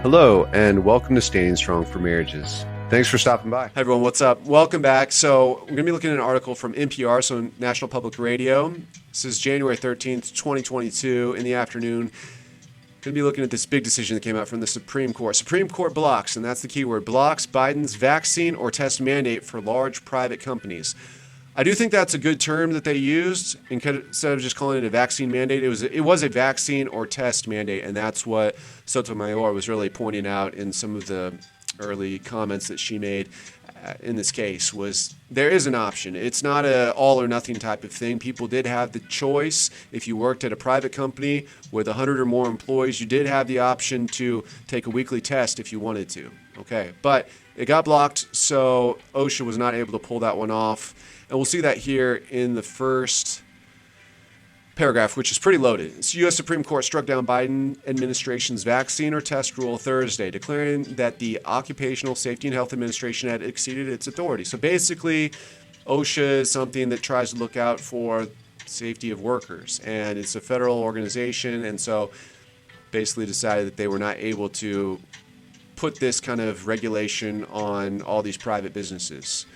Hello, and welcome to Staying Strong for Marriages. Thanks for stopping by. Hi, everyone. What's up? Welcome back. So we're going to be looking at an article from NPR, so National Public Radio. This is January 13th, 2022 in the afternoon. Going to be looking at this big decision that came out from the Supreme Court. Supreme Court blocks, and that's the key word, blocks Biden's vaccine or test mandate for large private companies. I do think that's a good term that they used instead of just calling it a vaccine mandate. It was a vaccine or test mandate, and that's what Sotomayor was really pointing out in some of the early comments that she made in this case. Was there is an option. It's not a all or nothing type of thing. People did have the choice. If you worked at a private company with 100 or more employees, you did have the option to take a weekly test if you wanted to. Okay, but it got blocked, so OSHA was not able to pull that one off. And we'll see that here in the first paragraph, which is pretty loaded. So U.S. Supreme Court struck down Biden administration's vaccine or test rule Thursday, declaring that the Occupational Safety and Health Administration had exceeded its authority. So basically, OSHA is something that tries to look out for safety of workers, and it's a federal organization, and so basically decided that they were not able to put this kind of regulation on all these private businesses.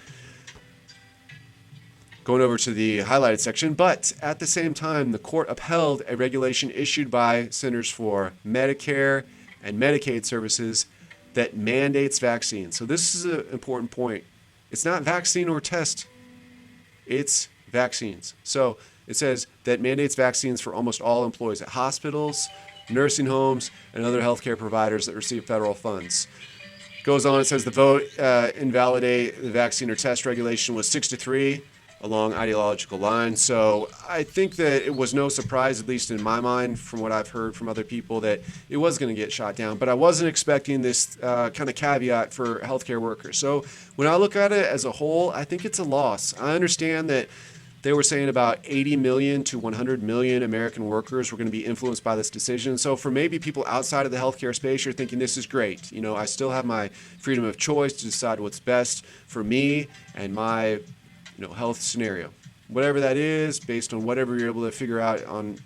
Going over to the highlighted section, but at the same time, the court upheld a regulation issued by Centers for Medicare and Medicaid Services that mandates vaccines. So this is an important point. It's not vaccine or test, it's vaccines. So it says that mandates vaccines for almost all employees at hospitals, nursing homes, and other healthcare providers that receive federal funds. Goes on, it says the vote invalidate the vaccine or test regulation was 6-3. Along ideological lines. So I think that it was no surprise, at least in my mind, from what I've heard from other people, that it was going to get shot down. But I wasn't expecting this kind of caveat for healthcare workers. So when I look at it as a whole, I think it's a loss. I understand that they were saying about 80 million to 100 million American workers were going to be influenced by this decision. So for maybe people outside of the healthcare space, you're thinking this is great. You know, I still have my freedom of choice to decide what's best for me and my health scenario, whatever that is, based on whatever you're able to figure out on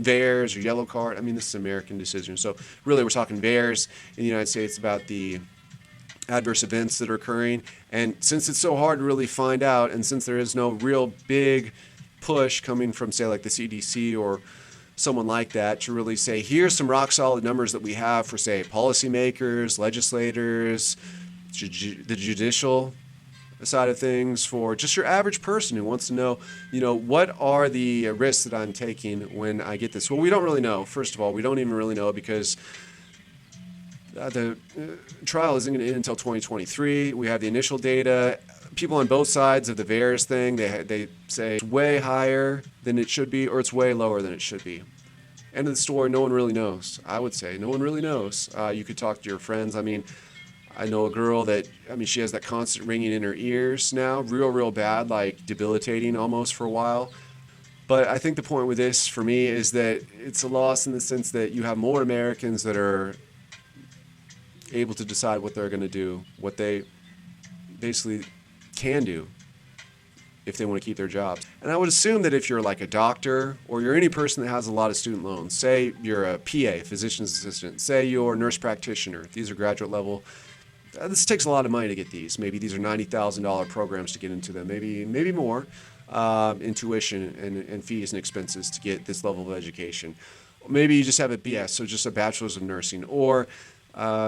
VAERS or yellow card. I mean, this is an American decision. So really, we're talking VAERS in the United States about the adverse events that are occurring. And since it's so hard to really find out, and since there is no real big push coming from, say, like the CDC or someone like that to really say, here's some rock solid numbers that we have for, say, policymakers, legislators, the judicial side of things, for just your average person who wants to know, what are the risks that I'm taking when I get this? Well, we don't really know. First of all, we don't even really know because the trial isn't going to end until 2023. We have the initial data. People on both sides of the VAERS thing, they say it's way higher than it should be or it's way lower than it should be. End of the story, no one really knows. I would say no one really knows. You could talk to your friends. I know a girl that, she has that constant ringing in her ears now, real bad, like debilitating almost for a while. But I think the point with this for me is that it's a loss in the sense that you have more Americans that are able to decide what they're going to do, what they basically can do if they want to keep their jobs. And I would assume that if you're like a doctor or you're any person that has a lot of student loans, say you're a PA, physician's assistant, say you're a nurse practitioner, these are graduate level. This takes a lot of money to get these. Maybe these are $90,000 programs to get into them, maybe more in tuition and fees and expenses to get this level of education. Maybe you just have a BS, so just a bachelor's of nursing, or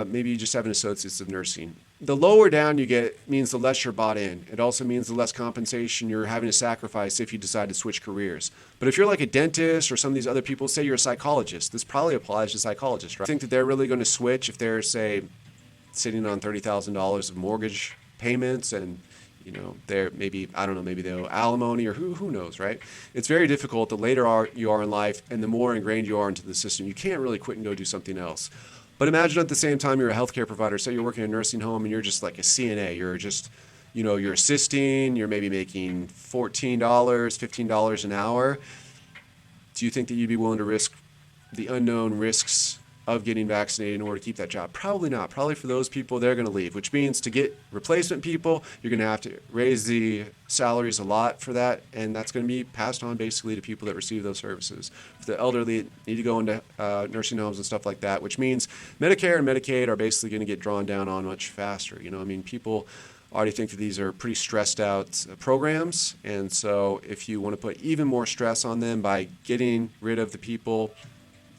maybe you just have an associate's of nursing. The lower down you get means the less you're bought in. It also means the less compensation you're having to sacrifice if you decide to switch careers. But if you're like a dentist or some of these other people, say you're a psychologist, this probably applies to psychologists, right? I think that they're really going to switch if they're, say, sitting on $30,000 of mortgage payments and, they're maybe they owe alimony or who knows, right? It's very difficult the later you are in life and the more ingrained you are into the system. You can't really quit and go do something else. But imagine at the same time you're a healthcare provider. Say you're working in a nursing home and you're just like a CNA. You're just, you're assisting. You're maybe making $14, $15 an hour. Do you think that you'd be willing to risk the unknown risks of getting vaccinated in order to keep that job? Probably not. Probably for those people, they're going to leave, which means to get replacement people, you're going to have to raise the salaries a lot for that, and that's going to be passed on basically to people that receive those services. For the elderly, need to go into nursing homes and stuff like that, which means Medicare and Medicaid are basically going to get drawn down on much faster. You know, I mean, people already think that these are pretty stressed out programs, and so if you want to put even more stress on them by getting rid of the people,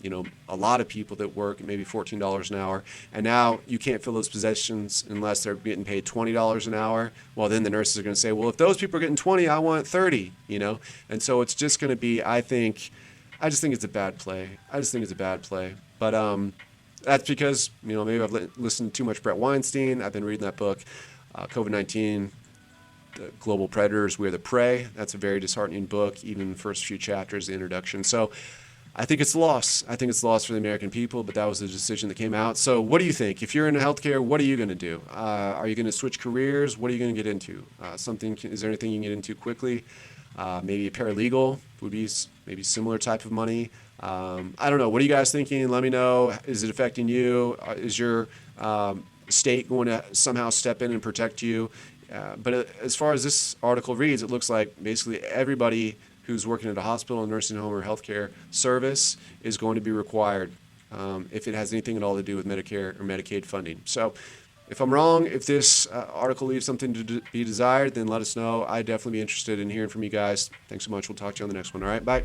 you know, a lot of people that work maybe $14 an hour, and now you can't fill those positions unless they're getting paid $20 an hour. Well, then the nurses are going to say, well, if those people are getting 20, I want 30, you know? And so it's just going to be, I just think it's a bad play. But that's because, you know, maybe I've listened to too much Brett Weinstein. I've been reading that book, COVID-19, The Global Predators, We're the Prey. That's a very disheartening book, even the first few chapters, the introduction. So I think it's a loss. I think it's a loss for the American people, but that was the decision that came out. So what do you think? If you're in healthcare, what are you going to do? Are you going to switch careers? What are you going to get into? Is there anything you can get into quickly? Maybe a paralegal would be maybe similar type of money. I don't know. What are you guys thinking? Let me know. Is it affecting you? Is your state going to somehow step in and protect you? But as far as this article reads, it looks like basically everybody who's working at a hospital, nursing home, or healthcare service is going to be required if it has anything at all to do with Medicare or Medicaid funding. So if I'm wrong, if this article leaves something to be desired, then let us know. I'd definitely be interested in hearing from you guys. Thanks so much. We'll talk to you on the next one. All right, bye.